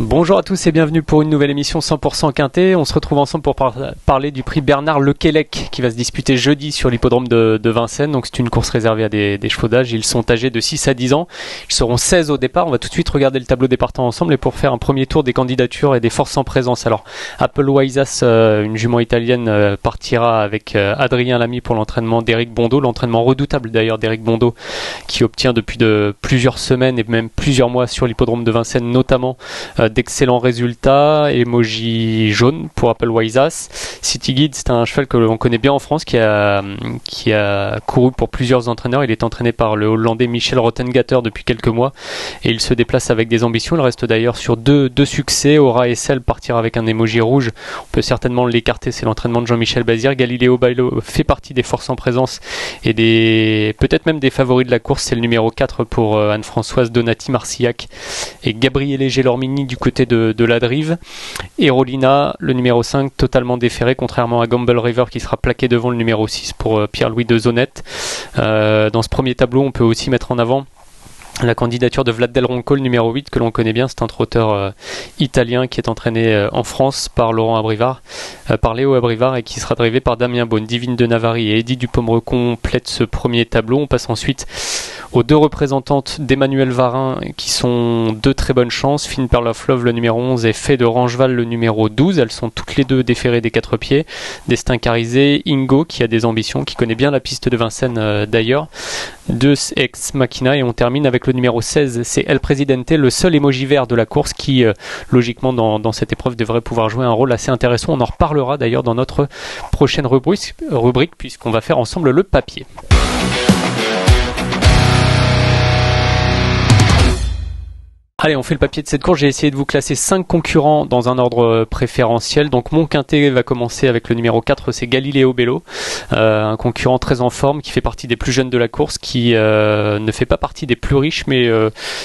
Bonjour à tous et bienvenue pour une nouvelle émission 100% Quintet. On se retrouve ensemble pour parler du prix Bernard Lequelec qui va se disputer jeudi sur l'hippodrome de Vincennes. Donc c'est une course réservée à des chevaux d'âge. Ils sont âgés de 6 à 10 ans. Ils seront 16 au départ. On va tout de suite regarder le tableau des partants ensemble et pour faire un premier tour des candidatures et des forces en présence. Alors Apple Waisas, une jument italienne, partira avec Adrien Lamy pour l'entraînement d'Éric Bondeau. L'entraînement redoutable d'ailleurs d'Éric Bondeau qui obtient depuis plusieurs semaines et même plusieurs mois sur l'hippodrome de Vincennes notamment d'excellents résultats. Emoji jaune pour Apple Waisas. City Guide, c'est un cheval que l'on connaît bien en France qui a couru pour plusieurs entraîneurs. Il est entraîné par le Hollandais Michel Rottengatter depuis quelques mois et il se déplace avec des ambitions. Il reste d'ailleurs sur deux succès. Aura Essel partira avec un emoji rouge. On peut certainement l'écarter, c'est l'entraînement de Jean-Michel Bazir. Galileo Bailo fait partie des forces en présence et peut-être même des favoris de la course. C'est le numéro 4 pour Anne-Françoise Donati-Marcillac et Gabriele Gelormini du côté de la Drive. Et Rolina, le numéro 5, totalement déféré, contrairement à Gamble River qui sera plaqué devant le numéro 6 pour Pierre-Louis de Zonette. Dans ce premier tableau, on peut aussi mettre en avant la candidature de Vlad Del Ronco, le numéro 8, que l'on connaît bien. C'est un trotteur italien qui est entraîné en France par Léo Abrivard et qui sera drivé par Damien Beaune. Divine de Navarre et Eddie Dupomre complètent ce premier tableau. On passe ensuite aux deux représentantes d'Emmanuel Varin qui sont deux très bonnes chances. Fine Pearl of Love, le numéro 11, et Fée de Rangeval, le numéro 12. Elles sont toutes les deux déférées des quatre pieds. Destin Carisé, Ingo qui a des ambitions, qui connaît bien la piste de Vincennes d'ailleurs. Deux Ex Machina et on termine avec le numéro 16, c'est El Presidente, le seul emoji vert de la course qui logiquement dans cette épreuve devrait pouvoir jouer un rôle assez intéressant. On en reparlera d'ailleurs dans notre prochaine rubrique puisqu'on va faire ensemble le papier. Allez, on fait le papier de cette course. J'ai essayé de vous classer 5 concurrents dans un ordre préférentiel. Donc mon quintet va commencer avec le numéro 4, c'est Galileo Bello, un concurrent très en forme qui fait partie des plus jeunes de la course, qui ne fait pas partie des plus riches, mais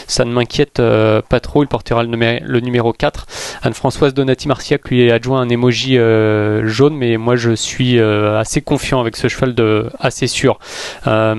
ça ne m'inquiète pas trop. Il portera le numéro 4. Anne-Françoise Donati-Marcillac lui est adjoint un emoji jaune, mais moi je suis assez confiant avec ce cheval assez sûr. À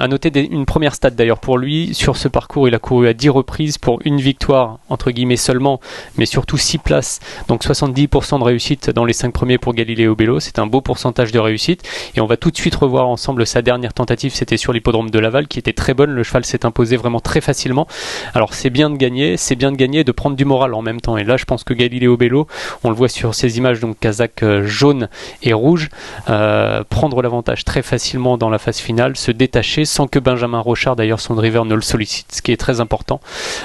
noter une première stat d'ailleurs pour lui. Sur ce parcours, il a couru à 10 reprises pour une victoire entre guillemets seulement, mais surtout 6 places, donc 70% de réussite dans les 5 premiers pour Galileo Bello. C'est un beau pourcentage de réussite et on va tout de suite revoir ensemble sa dernière tentative. C'était sur l'hippodrome de Laval qui était très bonne. Le cheval s'est imposé vraiment très facilement. Alors c'est bien de gagner et de prendre du moral en même temps, et là je pense que Galileo Bello, on le voit sur ces images, donc casaque jaune et rouge, prendre l'avantage très facilement dans la phase finale, se détacher sans que Benjamin Rochard d'ailleurs son driver ne le sollicite, ce qui est très important.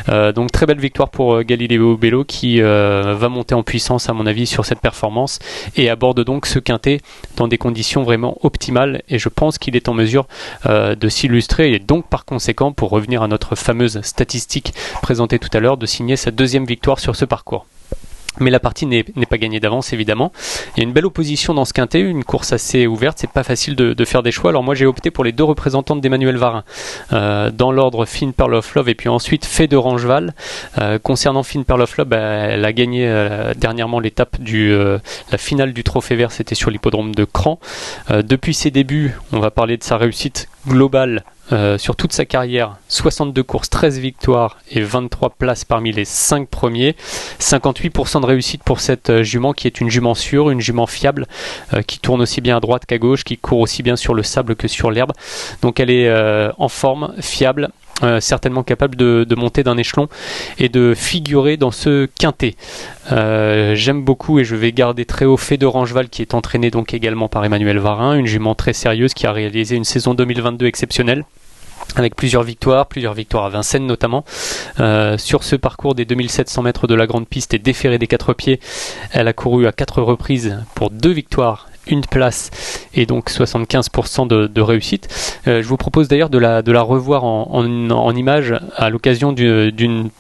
Donc très belle victoire pour Galileo Bello qui va monter en puissance à mon avis sur cette performance et aborde donc ce quintet dans des conditions vraiment optimales, et je pense qu'il est en mesure de s'illustrer et donc par conséquent, pour revenir à notre fameuse statistique présentée tout à l'heure, de signer sa deuxième victoire sur ce parcours. Mais la partie n'est pas gagnée d'avance évidemment. Il y a une belle opposition dans ce quintet, une course assez ouverte, c'est pas facile de faire des choix. Alors moi j'ai opté pour les deux représentantes d'Emmanuel Varin, dans l'ordre Fine Pearl of Love et puis ensuite Fée de Rangeval. Concernant Fine Pearl of Love, elle a gagné dernièrement l'étape la finale du Trophée Vert, c'était sur l'hippodrome de Cran. Depuis ses débuts, on va parler de sa réussite globale. Sur toute sa carrière, 62 courses, 13 victoires et 23 places parmi les 5 premiers. 58% de réussite pour cette jument qui est une jument sûre, une jument fiable, qui tourne aussi bien à droite qu'à gauche, qui court aussi bien sur le sable que sur l'herbe. Donc elle est en forme, fiable. Certainement capable de monter d'un échelon et de figurer dans ce quintet. J'aime beaucoup et je vais garder très haut Fée de Rangeval qui est entraîné donc également par Emmanuel Varin, une jument très sérieuse qui a réalisé une saison 2022 exceptionnelle avec plusieurs victoires à Vincennes notamment. Sur ce parcours des 2700 mètres de la grande piste et déférée des 4 pieds, elle a couru à 4 reprises pour 2 victoires, une place et donc 75% de réussite. Je vous propose d'ailleurs de la revoir en image à l'occasion d'une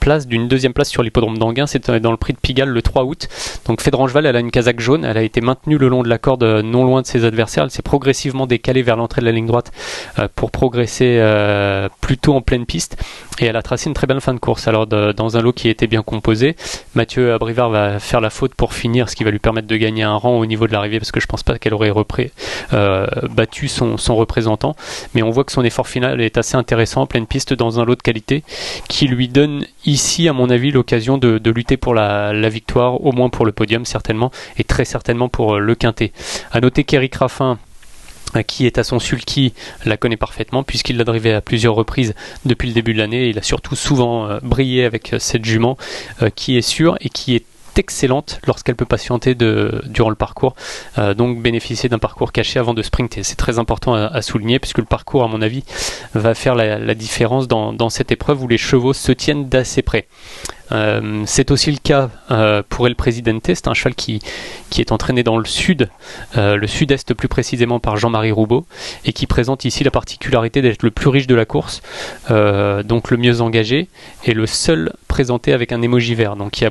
deuxième place sur l'hippodrome d'Anguin. C'est dans le prix de Pigalle le 3 août. Donc Fée de Rangeval, elle a une casaque jaune, elle a été maintenue le long de la corde non loin de ses adversaires, elle s'est progressivement décalée vers l'entrée de la ligne droite pour progresser plutôt en pleine piste et elle a tracé une très belle fin de course. Alors dans un lot qui était bien composé, Mathieu Abrivard va faire la faute pour finir, ce qui va lui permettre de gagner un rang au niveau de l'arrivée parce que je pense pas pas qu'elle aurait battu son représentant, mais on voit que son effort final est assez intéressant en pleine piste dans un lot de qualité qui lui donne ici, à mon avis, l'occasion de lutter pour la victoire, au moins pour le podium certainement, et très certainement pour le quintet. À noter qu'Éric Raffin, qui est à son sulky, la connaît parfaitement puisqu'il l'a drivé à plusieurs reprises depuis le début de l'année. Il a surtout souvent brillé avec cette jument qui est sûre et qui est excellente lorsqu'elle peut patienter durant le parcours, donc bénéficier d'un parcours caché avant de sprinter. C'est très important à souligner puisque le parcours, à mon avis, va faire la différence dans cette épreuve où les chevaux se tiennent d'assez près. C'est aussi le cas pour El Presidente. C'est un cheval qui est entraîné dans le sud, le sud-est plus précisément par Jean-Marie Roubaud, et qui présente ici la particularité d'être le plus riche de la course, donc le mieux engagé, et le seul présenté avec un émoji vert. Donc il y a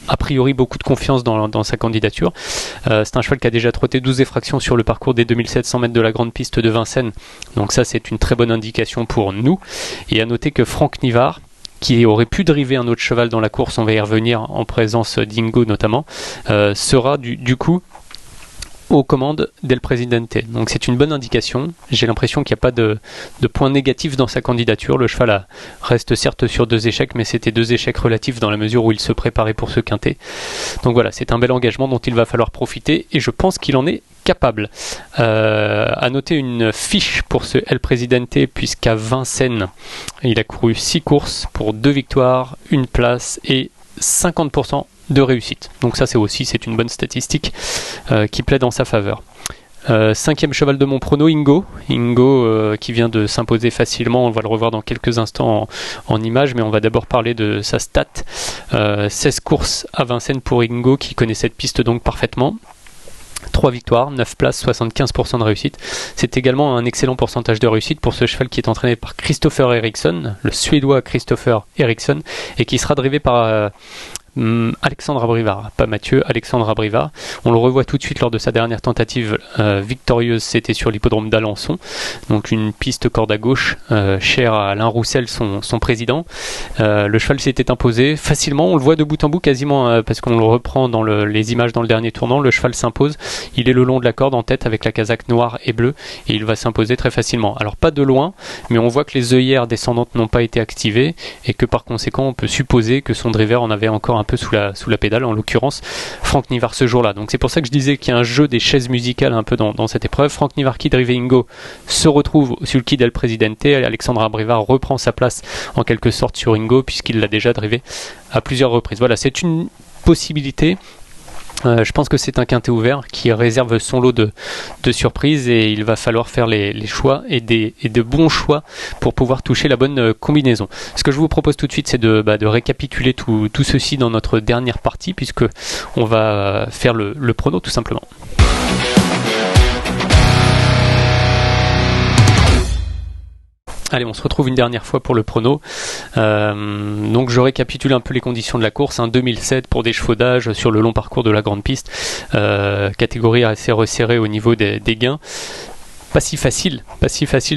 a priori beaucoup de confiance dans sa candidature. C'est un cheval qui a déjà trotté 12 effractions sur le parcours des 2700 mètres de la grande piste de Vincennes, donc ça c'est une très bonne indication pour nous. Et à noter que Franck Nivard, qui aurait pu driver un autre cheval dans la course, on va y revenir, en présence d'Ingo notamment, sera du coup aux commandes d'El Presidente. Donc c'est une bonne indication. J'ai l'impression qu'il n'y a pas de points négatifs dans sa candidature. Le cheval reste certes sur 2 échecs, mais c'était 2 échecs relatifs dans la mesure où il se préparait pour ce quintet. Donc voilà, c'est un bel engagement dont il va falloir profiter et je pense qu'il en est capable. À noter une fiche pour ce El Presidente puisqu'à Vincennes, il a couru 6 courses pour 2 victoires, 1 place et 50% de réussite. Donc ça c'est une bonne statistique qui plaide en sa faveur. 5e cheval de mon prono, Ingo qui vient de s'imposer facilement. On va le revoir dans quelques instants en images, mais on va d'abord parler de sa stat. 16 courses à Vincennes pour Ingo qui connaît cette piste donc parfaitement. 3 victoires, 9 places, 75% de réussite. C'est également un excellent pourcentage de réussite pour ce cheval qui est entraîné par Christopher Eriksson, le Suédois Christopher Eriksson, et qui sera drivé par Alexandre Abrivard, pas Mathieu, Alexandre Abrivard. On le revoit tout de suite lors de sa dernière tentative victorieuse, c'était sur l'hippodrome d'Alençon, donc une piste corde à gauche chère à Alain Roussel, son président. Le cheval s'était imposé facilement, on le voit de bout en bout quasiment, parce qu'on le reprend dans les images dans le dernier tournant. Le cheval s'impose, il est le long de la corde en tête avec la casaque noire et bleue, et il va s'imposer très facilement. Alors pas de loin, mais on voit que les œillères descendantes n'ont pas été activées, et que par conséquent on peut supposer que son driver en avait encore un peu sous la pédale, en l'occurrence Franck Nivard ce jour-là. Donc c'est pour ça que je disais qu'il y a un jeu des chaises musicales un peu dans cette épreuve. Franck Nivard qui drivait Ingo se retrouve sur le quai d'El Presidente. Alexandre Abrivard reprend sa place en quelque sorte sur Ingo puisqu'il l'a déjà drivé à plusieurs reprises. Voilà, c'est une possibilité. Je pense que c'est un quintet ouvert qui réserve son lot de surprises et il va falloir faire les choix et de bons choix pour pouvoir toucher la bonne combinaison. Ce que je vous propose tout de suite, c'est de récapituler tout ceci dans notre dernière partie puisque on va faire le prono tout simplement. Allez, on se retrouve une dernière fois pour le prono. Donc je récapitule un peu les conditions de la course. 2007 pour des chevaux d'âge sur le long parcours de la grande piste. Catégorie assez resserrée au niveau des gains. Pas si facile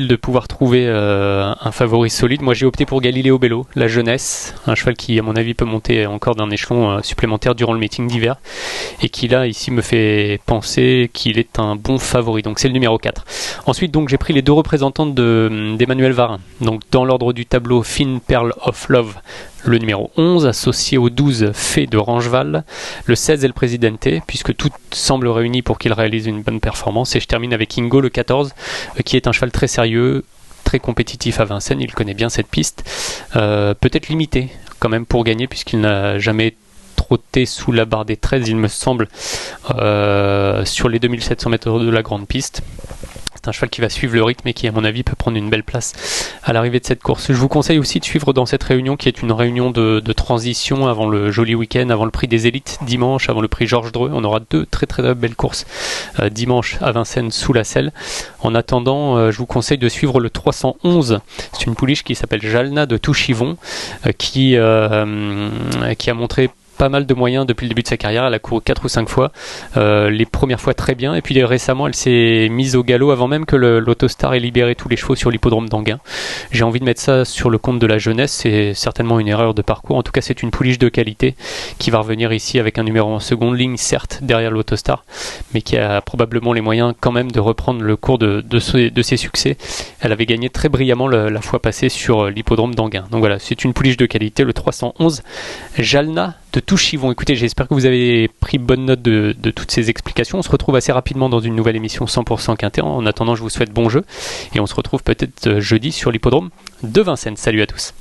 de pouvoir trouver un favori solide. Moi j'ai opté pour Galileo Bello, la jeunesse, un cheval qui à mon avis peut monter encore d'un échelon supplémentaire durant le meeting d'hiver et qui là ici me fait penser qu'il est un bon favori, donc c'est le numéro 4. Ensuite donc j'ai pris les 2 représentantes d'Emmanuel Varin, donc dans l'ordre du tableau Fine Pearl of Love, le numéro 11 associé au 12 Fée de Rangeval, le 16 El Presidente puisque tout semble réuni pour qu'il réalise une bonne performance, et je termine avec Ingo le 14 qui est un cheval très sérieux, très compétitif à Vincennes, il connaît bien cette piste, peut-être limité quand même pour gagner puisqu'il n'a jamais trotté sous la barre des 13 il me semble sur les 2700 mètres de la grande piste. C'est un cheval qui va suivre le rythme et qui à mon avis peut prendre une belle place à l'arrivée de cette course. Je vous conseille aussi de suivre dans cette réunion qui est une réunion de transition avant le joli week-end, avant le prix des élites dimanche, avant le prix Georges Dreux. On aura 2 très très belles courses dimanche à Vincennes sous la selle. En attendant, je vous conseille de suivre le 311. C'est une pouliche qui s'appelle Jalna de Touchivon qui a montré pas mal de moyens depuis le début de sa carrière. Elle a couru 4 ou 5 fois, les premières fois très bien, et puis récemment elle s'est mise au galop avant même que l'Autostar ait libéré tous les chevaux sur l'hippodrome d'Anguin. J'ai envie de mettre ça sur le compte de la jeunesse, c'est certainement une erreur de parcours. En tout cas, c'est une pouliche de qualité qui va revenir ici avec un numéro en seconde ligne, certes derrière l'Autostar, mais qui a probablement les moyens quand même de reprendre le cours de ses succès. Elle avait gagné très brillamment la fois passée sur l'hippodrome d'Anguin. Donc voilà, c'est une pouliche de qualité, le 311 Jalna de Touchivon. Écoutez, j'espère que vous avez pris bonne note de toutes ces explications. On se retrouve assez rapidement dans une nouvelle émission 100% Quintet. En attendant, je vous souhaite bon jeu et on se retrouve peut-être jeudi sur l'hippodrome de Vincennes. Salut à tous.